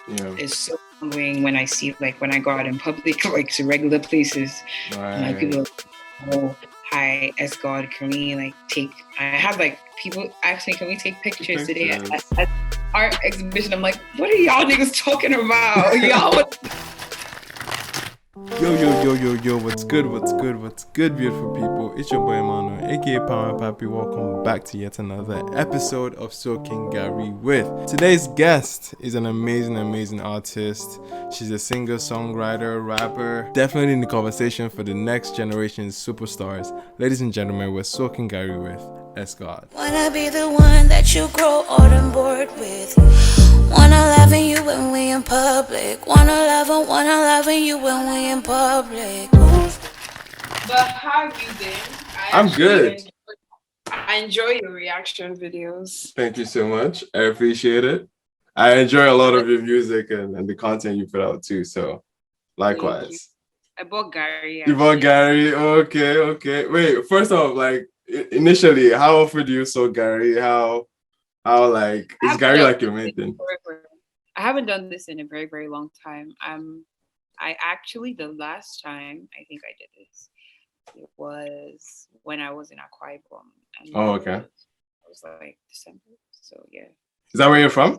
Yeah. It's so humbling when I see, like, when I go out in public, like to regular places, and like Right. people are like, oh, hi, SGaWD, can we like take? I had like people ask me, can we take The pictures today pictures. at art exhibition? I'm like, what are y'all niggas talking about? Y'all. Yo, what's good, beautiful people? It's your boy Emmanuel, aka Power and Pappy. Welcome back to yet another episode of Soaking Garri with. Today's guest is an amazing artist. She's a singer, songwriter, rapper, definitely in the conversation for the next generation's superstars. Ladies and gentlemen, we're Soaking Garri with SGaWD. Wanna be the one that you grow old and bored with. Wanna love you when we in public. Wanna love you when we in public. But how have you been? I'm good. I enjoy your reaction videos. Thank you so much. I appreciate it. I enjoy a lot of your music and the content you put out too. So, likewise. I bought Garri. You bought Garri? Okay. Wait, first off, like initially, how often do you saw Garri? How like is Garri like your main thing? I haven't done this in a very, very long time. I actually, the last time I think I did this, it was when I was in Akwa Ibom. Oh, okay. It was like December. So yeah. Is that where you're from?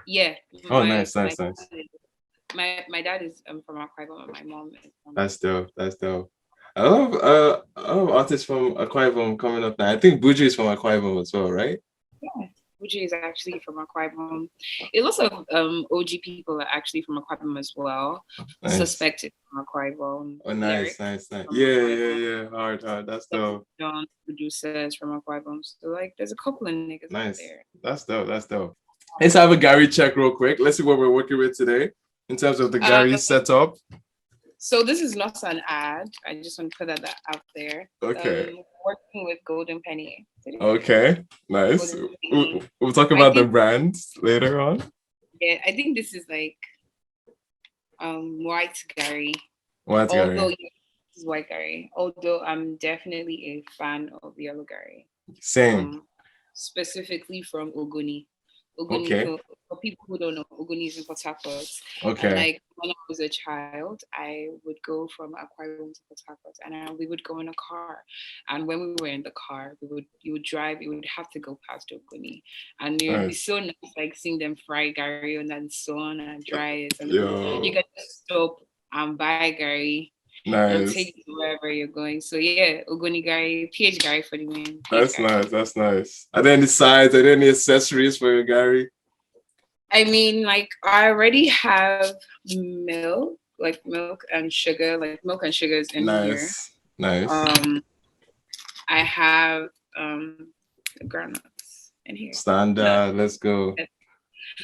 Yeah. Oh, nice. My dad is from Akwa Ibom and my mom is from. That's dope. I love artists from Akwa Ibom coming up now. I think Buju is from Akwa Ibom as well, right? Yeah. Buju is actually from Akwa Ibom. A lot of OG people are actually from Akwa Ibom as well. Nice. Suspected from Akwa Ibom. Oh, nice. Yeah. Hard. That's dope. John producers from Akwa Ibom. So like, there's a couple of niggas out there. That's dope. Let's have a Garri check real quick. Let's see what we're working with today in terms of the Garri setup. So this is not an ad. I just want to put that out there. Okay. Working with Golden Penny. Okay, nice. We'll talk about the brands later on. Yeah, I think this is like white Garri. Although this is white Garri. Although I'm definitely a fan of yellow Garri. Same. Specifically from Ogoni. Okay. For people who don't know, Ogoni is in Port Harcourt. Okay. And like when I was a child, I would go from Akwa Ibom to Port Harcourt, and we would go in a car. And when we were in the car, you would drive. You would have to go past Ogoni, and it would be so nice, like seeing them fry Garri on that sun and dry it, and you can just stop and buy Garri. Nice. And take you wherever you're going. So yeah, Ogoni Garri, PH Garri for the win. That's nice. And then the sides, and then the accessories for your Garri. I mean, like I already have milk and sugar. Like milk and sugar is in here. Nice. I have groundnuts in here. Standard. Let's go.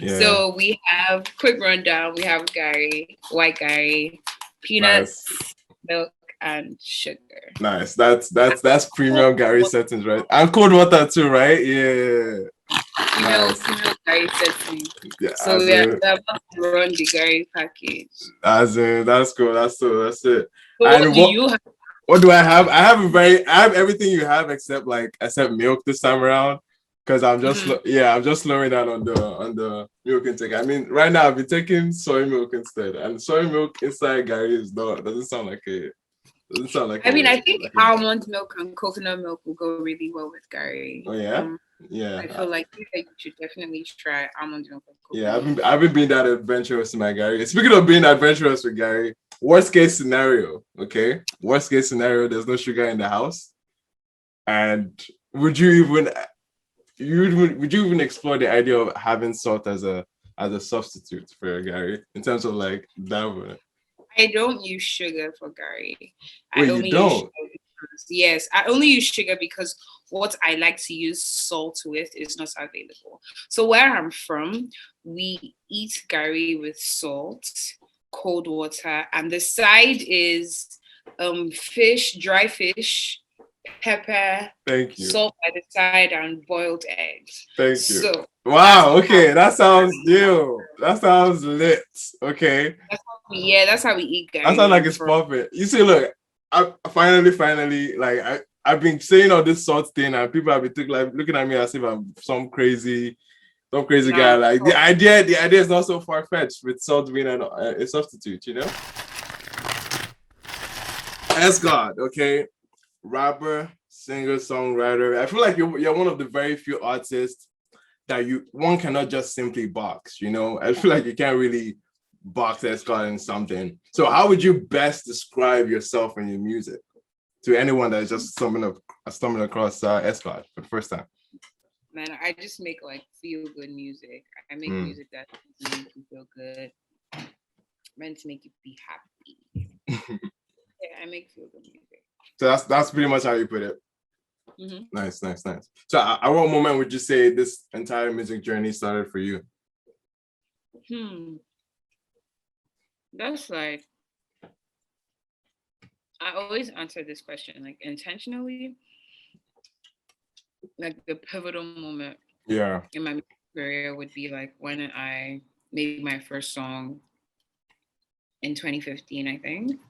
Yeah. So we have quick rundown. We have Garri, white Garri, peanuts, milk, and sugar. Nice. That's premium Garri settings, right? And cold water too, right? Yeah. Nice. Garri settings. Yeah, so we are about to run the Garri package. That's cool. That's it. So what do you have? What do I have? I have everything you have except milk this time around. Because I'm just I'm just slowing down on the milk intake. I mean, right now I've been taking soy milk instead, and soy milk inside Garri doesn't sound like it. I mean, I think almond milk and coconut milk will go really well with Garri. Oh yeah, yeah. I feel like you should definitely try almond milk. Yeah, I've been being that adventurous in my Garri. Speaking of being adventurous with Garri, worst case scenario, okay? Worst case scenario, there's no sugar in the house, and would you even explore the idea of having salt as a substitute for your Garri in terms of like that? I don't use sugar for Garri. Wait, you don't? Yes, I only use sugar because what I like to use salt with is not available. So where I'm from, we eat Garri with salt, cold water, and the side is fish, dry fish, pepper, thank you, salt by the side, and boiled eggs. Thank you. So, wow, okay, that sounds new. That sounds lit. Okay. That's how we eat Garri. That sounds like it's perfect. You see, look, I finally, like I've been saying all this salt thing, and people have been looking at me as if I'm some crazy Some crazy guy. Like the idea is not so far fetched with salt being a substitute. You know. SGaWD, okay, rapper, singer, songwriter. I feel like you're one of the very few artists that one cannot just simply box. You know, I feel like you can't really box SGaWD in something. So how would you best describe yourself and your music to anyone that is just stumbling across SGaWD for the first time? Man, I just make like feel good music. I make music that makes you feel good, meant to make you be happy. Yeah, I make feel good music. So that's pretty much how you put it. Mm-hmm. Nice. So at what moment would you say this entire music journey started for you? That's like, I always answer this question like intentionally. Like the pivotal moment in my career would be like when I made my first song in 2015, I think.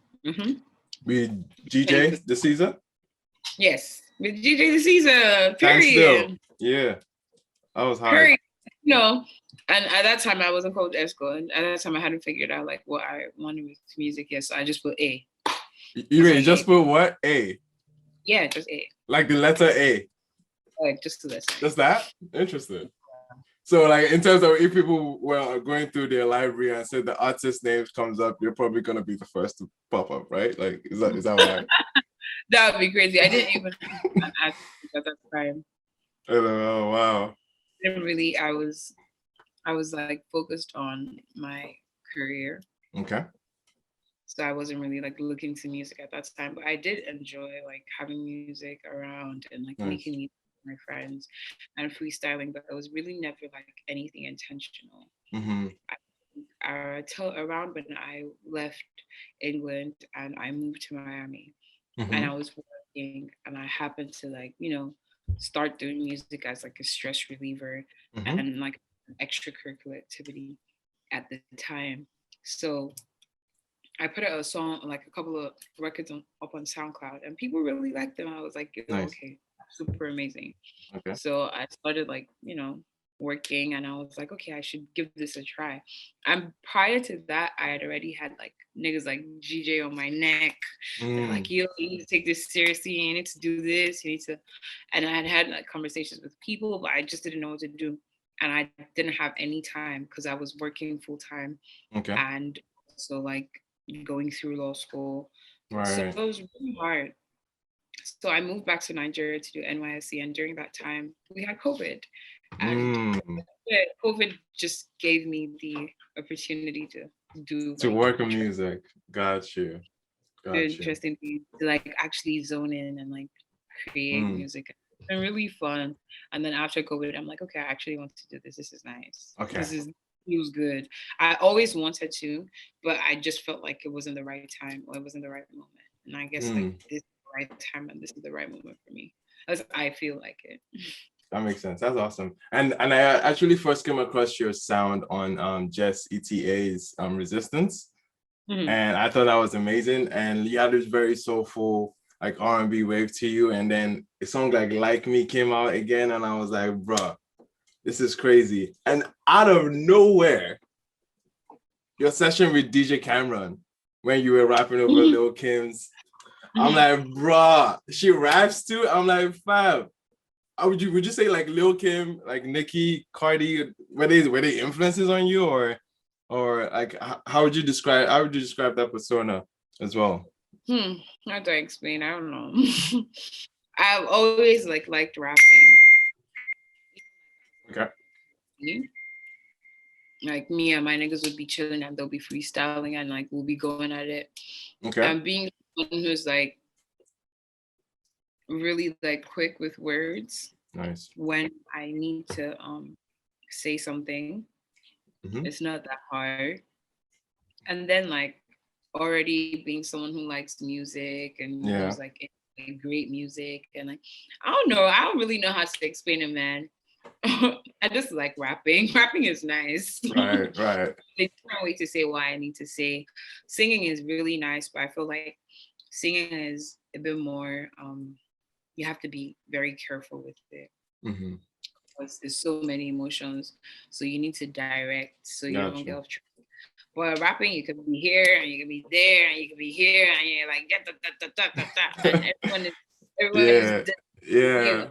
With DJ the Caesar? Yes, with DJ the Caesar, period. Yeah, I was hard. Period. You know, and at that time I wasn't called SGaWD, and at that time I hadn't figured out like what I wanted with music yet, so I just put A. You just put what? A? Yeah, just A. Like the letter A? Like just this. Just that? Interesting. So like in terms of if people were going through their library and said the artist names comes up, you're probably gonna be the first to pop up, right? Like is that right? That would be crazy. I didn't even ask at that time. Oh wow. I was like focused on my career. Okay. So I wasn't really like looking to music at that time, but I did enjoy like having music around and like making music with my friends and freestyling, but it was really never like anything intentional. Till around when I left England and I moved to Miami and I was working and I happened to like, you know, start doing music as like a stress reliever and like an extracurricular activity at the time. So I put out a song, like a couple of records up on SoundCloud, and people really liked them. I was like, okay, super amazing. Okay. So I started like, you know, working, and I was like, okay, I should give this a try. And prior to that, I had already had like niggas like GJ on my neck. They're like, yo, you need to take this seriously. You need to do this. You need to. And I had like conversations with people, but I just didn't know what to do. And I didn't have any time because I was working full time. Okay. And so like going through law school. Right. So it was really hard. So I moved back to Nigeria to do NYSC, and during that time we had COVID. And COVID just gave me the opportunity to do work on music. Got you. Interesting things to like actually zone in and like create music. It's been really fun. And then after COVID, I'm like, okay, I actually want to do this. This is nice. Okay. Feels good. I always wanted to, but I just felt like it wasn't the right time or it wasn't the right moment. And I guess like this is the right time and this is the right moment for me. As I feel like it. That makes sense. That's awesome. And I actually first came across your sound on Jess ETA's Resistance. And I thought that was amazing. And you had this very soulful like R&B wave to you. And then a song like Me came out again. And I was like, bruh, this is crazy. And out of nowhere, your session with DJ Cameron, when you were rapping over Lil Kim's, I'm like, bruh, she raps too? I'm like, fam. Would you say like Lil Kim, like Nicki, Cardi, were they influences on you or like how would you describe that persona as well? How do I explain? I don't know. I've always liked rapping. Okay. Like me and my niggas would be chilling and they'll be freestyling and like we'll be going at it. Okay. And being someone who's like really like quick with words. Nice. When I need to say something, it's not that hard. And then like already being someone who likes music and who's like great music and like I don't really know how to explain it, man. I just like rapping. Rapping is nice. Right. There's no way to say what I need to say. Singing is really nice, but I feel like singing is a bit more you have to be very careful with it. It's so many emotions, so you need to direct so you don't get Gotcha. off track. But rapping, you could be here and you could be there and you could be here and you're like da, da, da, da, da, da, and everyone is Yeah, you. yeah,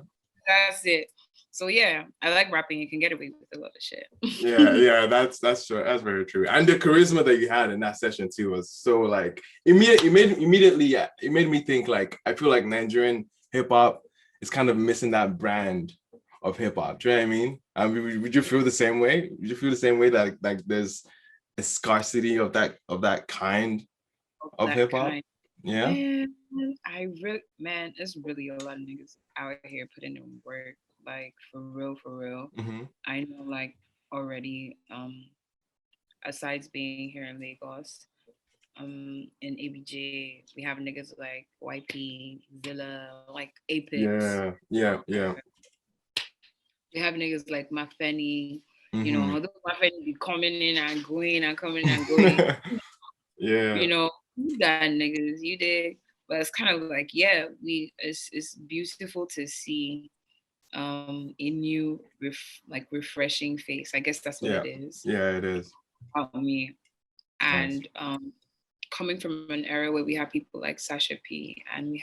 That's it. So yeah, I like rapping. You can get away with a lot of shit. yeah. That's true. That's very true. And the charisma that you had in that session too was so like immediately. Yeah, it made me think like I feel like Nigerian hip hop is kind of missing that brand of hip hop. Do you know what I mean? Would you feel the same way? Would you feel the same way that like there's a scarcity of that kind of That hip hop? kind. Yeah. Man, it's really a lot of niggas out here putting in work, like for real, for real. Mm-hmm. I know, like already, asides being here in Lagos, in ABJ, we have niggas like YP, Zilla, like Apex. Yeah. We have niggas like Mafeni, Mm-hmm. although Mafeni be coming in and going and coming and going, Yeah. you got niggas, you did. But it's kind of like, yeah, it's beautiful to see a new like refreshing face. I guess that's what Yeah. it is Yeah, it is. about me. Nice. And coming from an era where we had people like Sasha P and we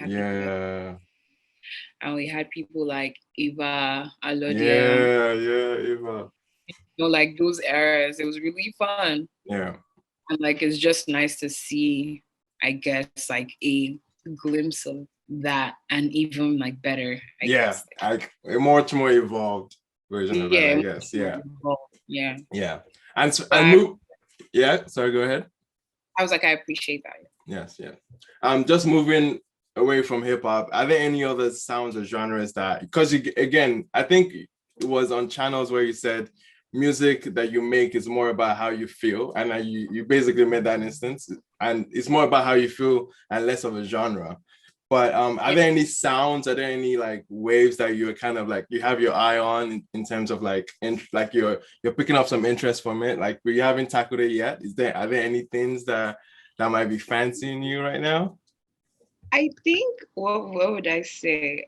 had people like Yeah. Eva Alodia, Yeah, Eva. like those eras. It was really fun. Yeah. And like it's just nice to see, I guess, like a glimpse of that and even like better, I Yeah. guess. Like a much more evolved version of that, Yeah, I guess. Yeah. yeah. Yeah. And so, But and move. Yeah. Sorry, go ahead. I was like, I appreciate that. Yes, yeah. Just moving away from hip hop, are there any other sounds or genres that, because again, I think it was on channels where you said music that you make is more about how you feel, and you basically made that instance, and it's more about how you feel and less of a genre. But are there any sounds? Are there any like waves that you're kind of like you have your eye on in terms of like like you're picking up some interest from it? Like we haven't tackled it yet. Are there any things that might be fancying you right now? I think what would I say?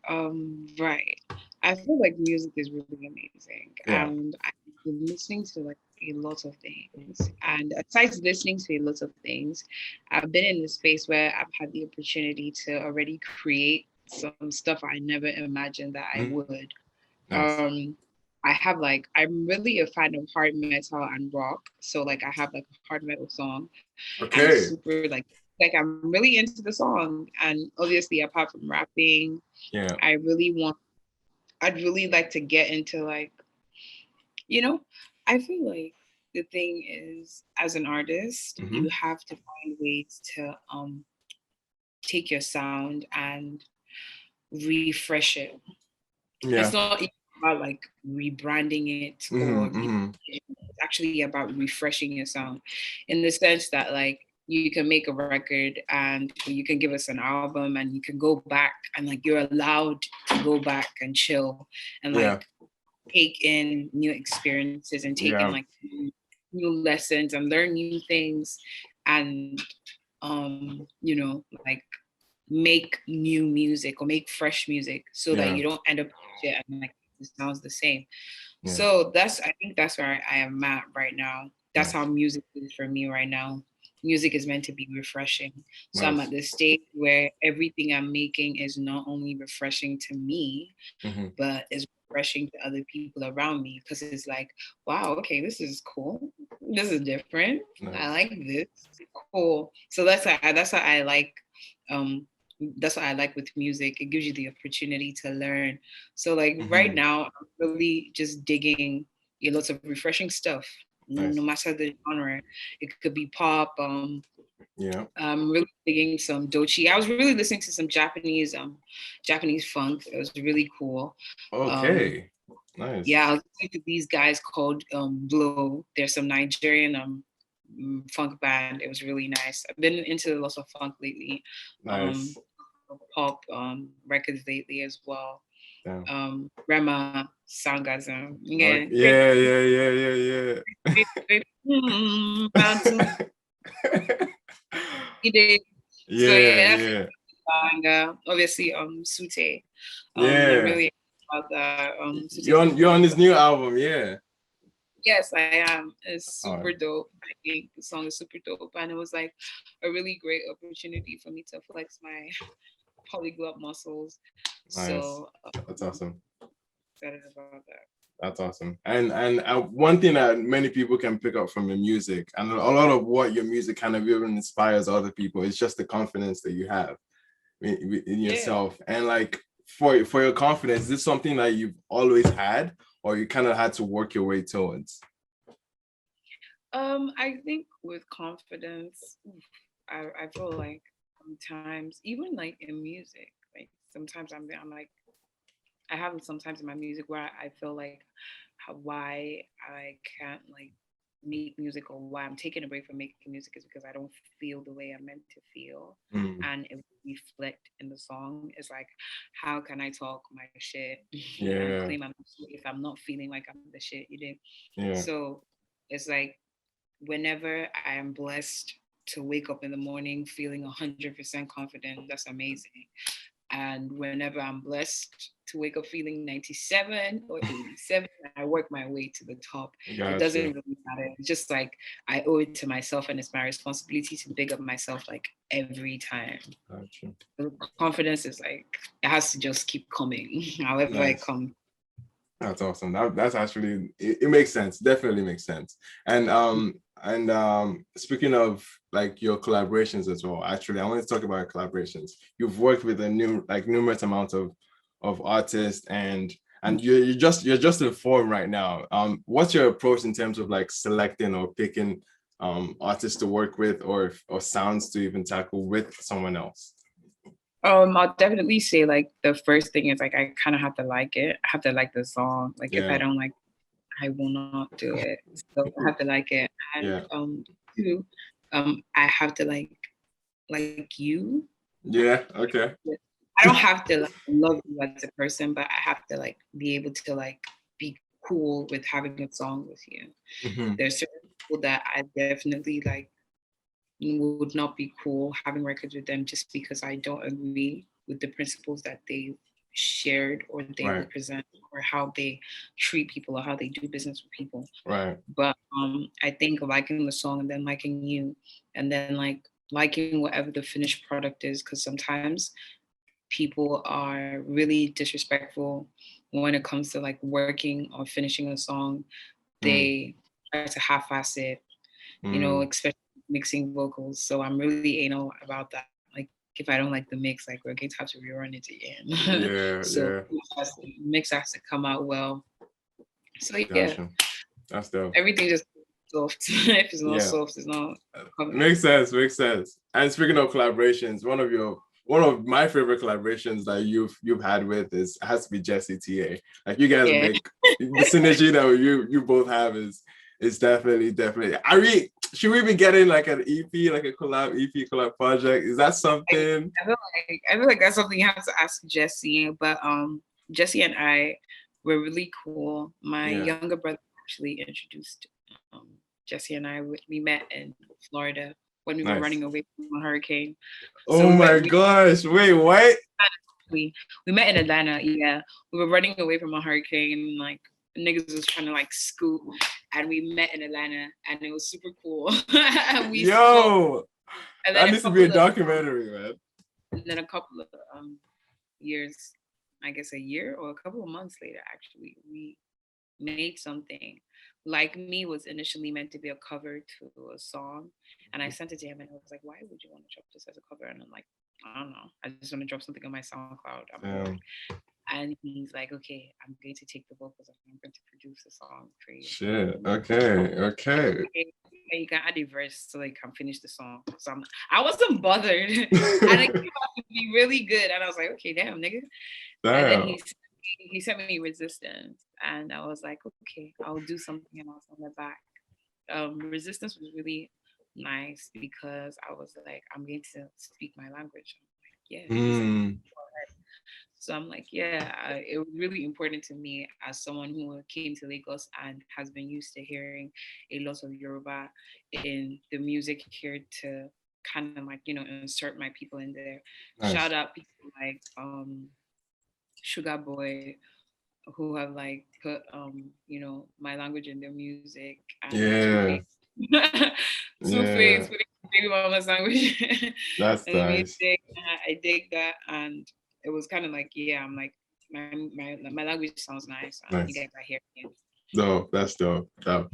Right. I feel like music is really amazing. Yeah. And I've been listening to like a lot of things. And aside listening to a lot of things, I've been in a space where I've had the opportunity to already create some stuff I never imagined that I would. Nice. I have like I'm really a fan of hard metal and rock. So like I have like a hard metal song and it's Okay. super like I'm really into the song. And obviously apart from rapping, Yeah. I'd really like to get into like, you know, I feel like the thing is as an artist, you have to find ways to take your sound and refresh it. Yeah. It's not even about like rebranding it or it's actually about refreshing your sound in the sense that like you can make a record and you can give us an album and you can go back and like you're allowed to go back and chill and Yeah. like take in new experiences and take in Yeah. like new lessons and learn new things and like make new music or make fresh music so that Yeah. you don't end up with shit and like it sounds the same. Yeah. So I think that's where I am at right now. That's how music is for me right now. Music is meant to be refreshing. So I'm at this stage where everything I'm making is not only refreshing to me, but is refreshing to other people around me because it's like, wow, okay, this is cool. This is different. I like this. Cool. So that's why I like that's what I like with music. It gives you the opportunity to learn. So like right now, I'm really just digging a lot of refreshing stuff. No matter the genre, it could be pop. I'm really digging some Dochi. I was really listening to some Japanese funk. It was really cool. Okay. Nice. Yeah, I was listening to these guys called Blow. There's some Nigerian funk band. It was really nice. I've been into lots of funk lately. Nice. Pop records lately as well. Rema Sangasm. Yeah. He did. Yeah. Obviously Sute. Yeah. Really about that. You're on this new album, yeah. Yes, I am. It's All super right. dope. I think the song is super dope, and it was like a really great opportunity for me to flex my polyglot muscles. Nice. So That's awesome. excited about that. That's awesome. And one thing that many people can pick up from your music, and a lot of what your music kind of even inspires other people, is just the confidence that you have in yourself. And like for your confidence, is this something that you've always had, or you kind of had to work your way towards? I think with confidence, I feel like sometimes, even like in music, like sometimes I'm like, I have sometimes in my music where I feel like why I can't like make music, or why I'm taking a break from making music, is because I don't feel the way I'm meant to feel. And it will reflect in the song. It's like, how can I talk my shit and claim I'm the shit if I'm not feeling like I'm the shit, you know? Yeah. So it's like, whenever I am blessed to wake up in the morning feeling 100% confident, that's amazing. And whenever I'm blessed to wake up feeling 97 or 87, I work my way to the top. Gotcha. It doesn't really matter. It's just like I owe it to myself, and it's my responsibility to big up myself like every time. Gotcha. The confidence is like, it has to just keep coming, however I come. That's awesome. That's actually, it makes sense. Definitely makes sense. And speaking of like your collaborations as well, actually, I want to talk about your collaborations. You've worked with numerous amounts of artists, and you're just in form right now. What's your approach in terms of like selecting or picking artists to work with, or sounds to even tackle with someone else? I'll definitely say like the first thing is like I kind of have to like it. I have to like the song. Like if I don't like, I will not do it. So I have to like it. And two, I have to like you. Yeah. Okay. I don't have to like love you as a person, but I have to like be able to like be cool with having a song with you. There's certain people that I definitely like would not be cool having records with them just because I don't agree with the principles that they shared or they represent, or how they treat people, or how they do business with people. Right. But I think liking the song, and then liking you, and then like liking whatever the finished product is, because sometimes people are really disrespectful when it comes to like working or finishing a song. They try to half-ass it, you know, especially mixing vocals. So I'm really anal about that. Like if I don't like the mix, like we're going to have to rerun it again. So mix has to come out well. So Gotcha. That's dope. Everything just soft. If it's not soft, it's not coming. Makes sense. And speaking of collaborations, one of my favorite collaborations that you've had with has to be Jesse TA. Like you guys make the synergy that you both have is definitely. Should we be getting like an EP, like a collab project? Is that something? I feel like that's something you have to ask Jesse. But Jesse and I were really cool. My younger brother actually introduced Jesse and I. We met in Florida when we were running away from a hurricane. Oh my gosh! Wait, what? We met in Atlanta. Yeah, we were running away from a hurricane. Like niggas was trying to like scoop, and we met in Atlanta, and it was super cool. And that needs to be a documentary, man. And then a couple of years, I guess a year or a couple of months later, actually, we made something. Like Me was initially meant to be a cover to a song, and I sent it to him, and I was like, "Why would you want to drop this as a cover?" And I'm like, "I don't know. I just want to drop something on my SoundCloud. I'm bored." And he's like, "Okay, I'm going to take the vocals and I'm going to produce a song for you." Shit. Okay. You can add a verse so they can finish the song. So I wasn't bothered, and it came out to be really good. And I was like, "Okay, damn, nigga." And then he sent me Resistance, and I was like, "Okay, I'll do something else on the back." Resistance was really nice because I was like, "I'm going to speak my language." I'm like, So I'm like, it was really important to me as someone who came to Lagos and has been used to hearing a lot of Yoruba in the music here, to kind of like, insert my people in there. Nice. Shout out people like Sugar Boy, who have like put my language in their music, and Yeah. Two-Face Yeah. putting baby mama's language That's in the nice. music. I dig that, and it was kind of like, yeah, I'm like, my language sounds nice, and you Nice. guys are hearing it. Dope. That's dope. Dope.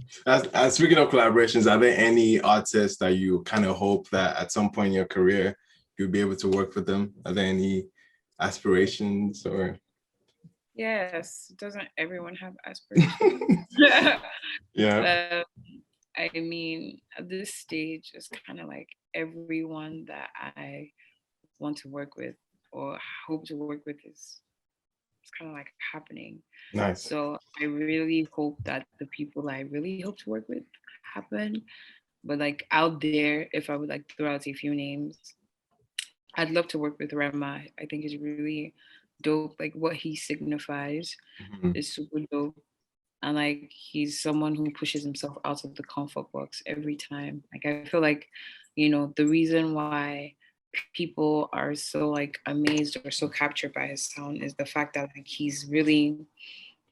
Speaking of collaborations, are there any artists that you kind of hope that at some point in your career you'll be able to work with them? Are there any aspirations or? Yes, doesn't everyone have aspirations? Yeah. I mean, at this stage, it's kind of like everyone that I want to work with or hope to work with is it's kind of like happening. Nice. So I really hope that the people I really hope to work with happen. But like out there, if I would like throw out a few names, I'd love to work with Rema. I think he's really dope. Like what he signifies is super dope. And like he's someone who pushes himself out of the comfort box every time. Like I feel like, the reason why people are so like amazed or so captured by his sound is the fact that like he's really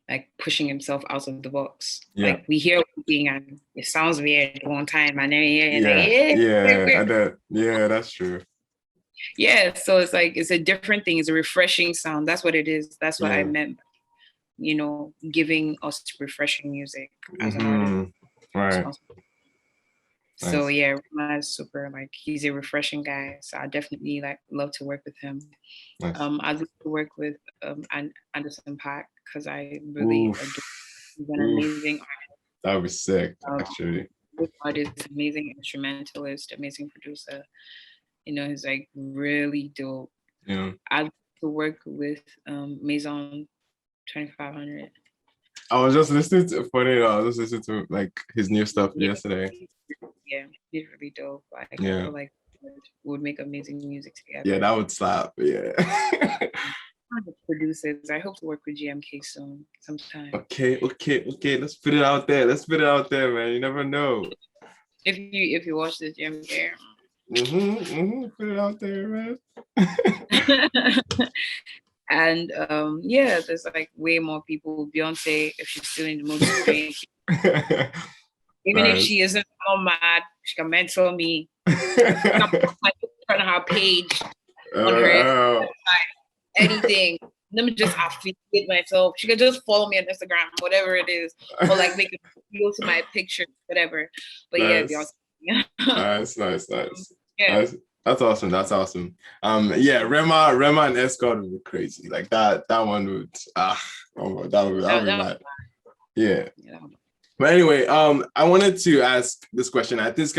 like pushing himself out of the box. Yeah. Like we hear something and it sounds weird one time and then yeah, that's true. Yeah, so it's like it's a different thing. It's a refreshing sound. That's what it is. That's what I meant. Giving us refreshing music as an artist. Right. So yeah, Rema is super. Like he's a refreshing guy. So I definitely like love to work with him. Nice. I'd love to work with Anderson .Paak because I really adore. He's an amazing artist. That would be sick, actually. Artist, amazing instrumentalist, amazing producer. He's like really dope. Yeah. I'd love to work with Maison 2500. I was just listening to like his new stuff yesterday. Yeah, he's really dope. Like I Yeah. feel like would make amazing music together. Yeah, that would slap. Yeah. Producers. I hope to work with GMK soon, sometime. Okay. Let's put it out there, man. You never know. If you watch this, GMK. Put it out there, man. And yeah, there's like way more people. Beyonce, if she's still in the movie, even if she isn't all mad, she can mentor me. She can put my picture on her page, on her anything. Let me just affiliate myself. She can just follow me on Instagram, whatever it is, or like make a video to my picture, whatever. But nice. Yeah, Beyonce. Nice. Yeah. That's awesome. Yeah, Rema and SGaWD would be crazy. Like that one would that would be mad. Yeah. But anyway, I wanted to ask this question. This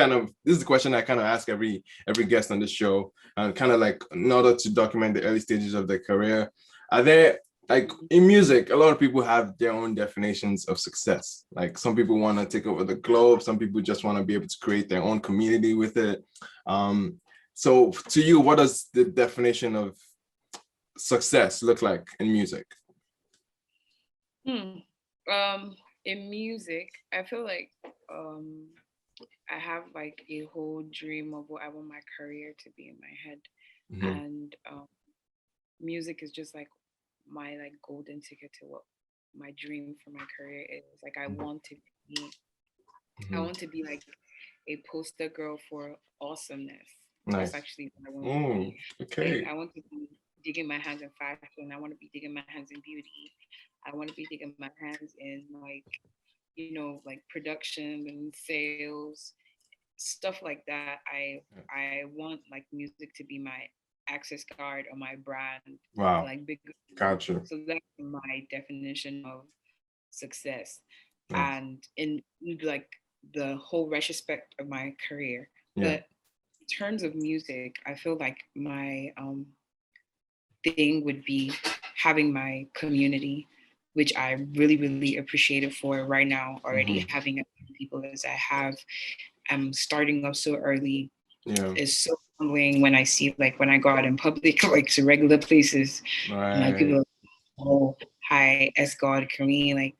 is the question I kind of ask every guest on the show, and kind of like in order to document the early stages of their career. Are there, like in music, a lot of people have their own definitions of success. Like some people want to take over the globe, some people just want to be able to create their own community with it. So to you, what does the definition of success look like in music? In music, I feel like I have like a whole dream of what I want my career to be in my head. And music is just like my like golden ticket to what my dream for my career is. Like I want to be like a poster girl for awesomeness. Nice. That's actually what I want to be. Okay. Like, I want to be digging my hands in fashion. I want to be digging my hands in beauty. I want to be digging my hands in like, like production and sales, stuff like that. I want like music to be my access card or my brand. Wow. Like big. Gotcha. So that's my definition of success. Nice. And in like the whole retrospect of my career. But in terms of music, I feel like my thing would be having my community, which I really, really appreciated for right now already. Having as many people as I have. I'm starting off so early. It's so humbling when I see, like, when I go out in public, like to regular places, and like people are like, oh, hi, SGaWD, can we like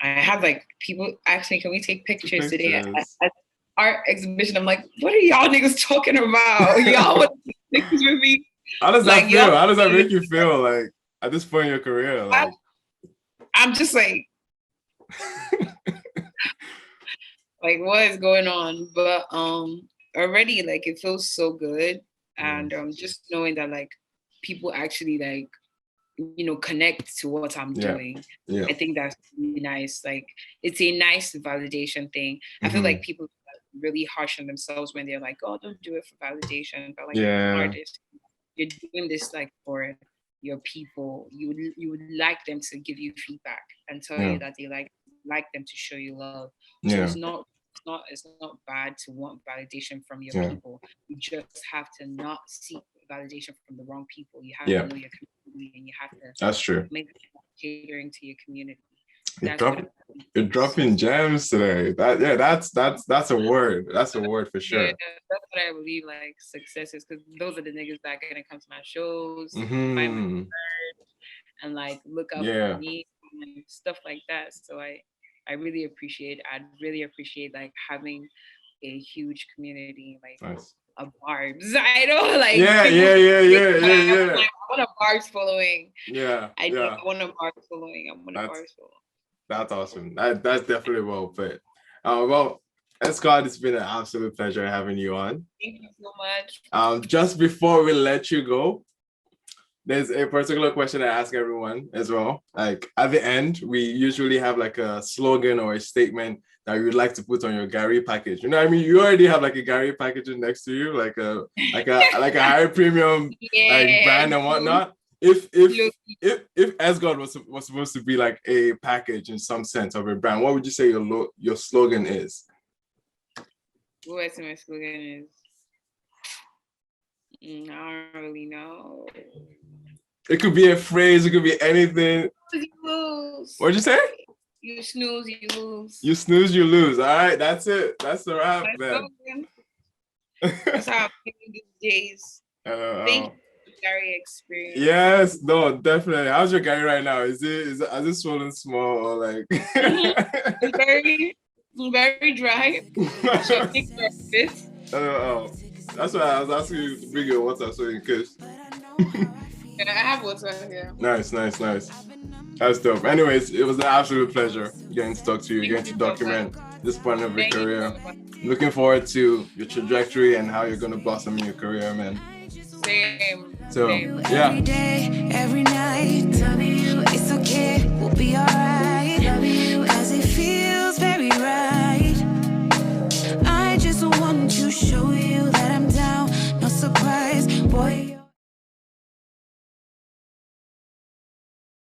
I have like people ask me, can we take pictures today at art exhibition? I'm like, what are y'all niggas talking about? Y'all want to take pictures with me? How does that feel? How does that make you feel, like, at this point in your career? Like, I'm just like what is going on? But already like it feels so good, and just knowing that like people actually like connect to what I'm doing. Yeah. I think that's really nice. Like it's a nice validation thing. I feel like people are really harsh on themselves when they're like, oh, don't do it for validation. But like an artist, you're doing this like for your people. You would like them to give you feedback and tell you that they like them to show you love. So it's not bad to want validation from your people. You just have to not seek validation from the wrong people. You have to know your community, and you have to that's true. make catering to your community. You're dropping gems today. That's a word. That's a word for sure. Yeah, that's what I believe like success is, because those are the niggas that are gonna come to my shows, buy my merch, and like look up for me and stuff like that. So I really appreciate. I'd really appreciate like having a huge community, like a Barbs. I know, like yeah. I want a Barbs following. I want a Barbs following. That's awesome. That's definitely well put. Well, Scott, it's been an absolute pleasure having you on. Thank you so much. Just before we let you go, there's a particular question I ask everyone as well. Like at the end, we usually have like a slogan or a statement that you would like to put on your Garri package. You know what I mean? You already have like a Garri packaging next to you, like a high premium like brand and whatnot. If SGaWD was supposed to be like a package in some sense of a brand, what would you say your slogan is? What my slogan is? I don't really know. It could be a phrase. It could be anything. You lose. What'd you say? You snooze, you lose. You snooze, you lose. All right, that's it. That's the wrap, man. That's how I'm feeling these days. Thank you for the Garri experience. Yes, no, definitely. How's your Garri right now? Is it swollen small or like? It's very dry. So I think it's that's why I was asking you to bring your water so in case. I have water here. Nice. That's dope. Anyways, it was an absolute pleasure getting to talk to you, getting to document this point of your career. Looking forward to your trajectory and how you're going to blossom in your career, man. Same. So, Same. yeah. Every day, every night, it's okay, we'll be alright.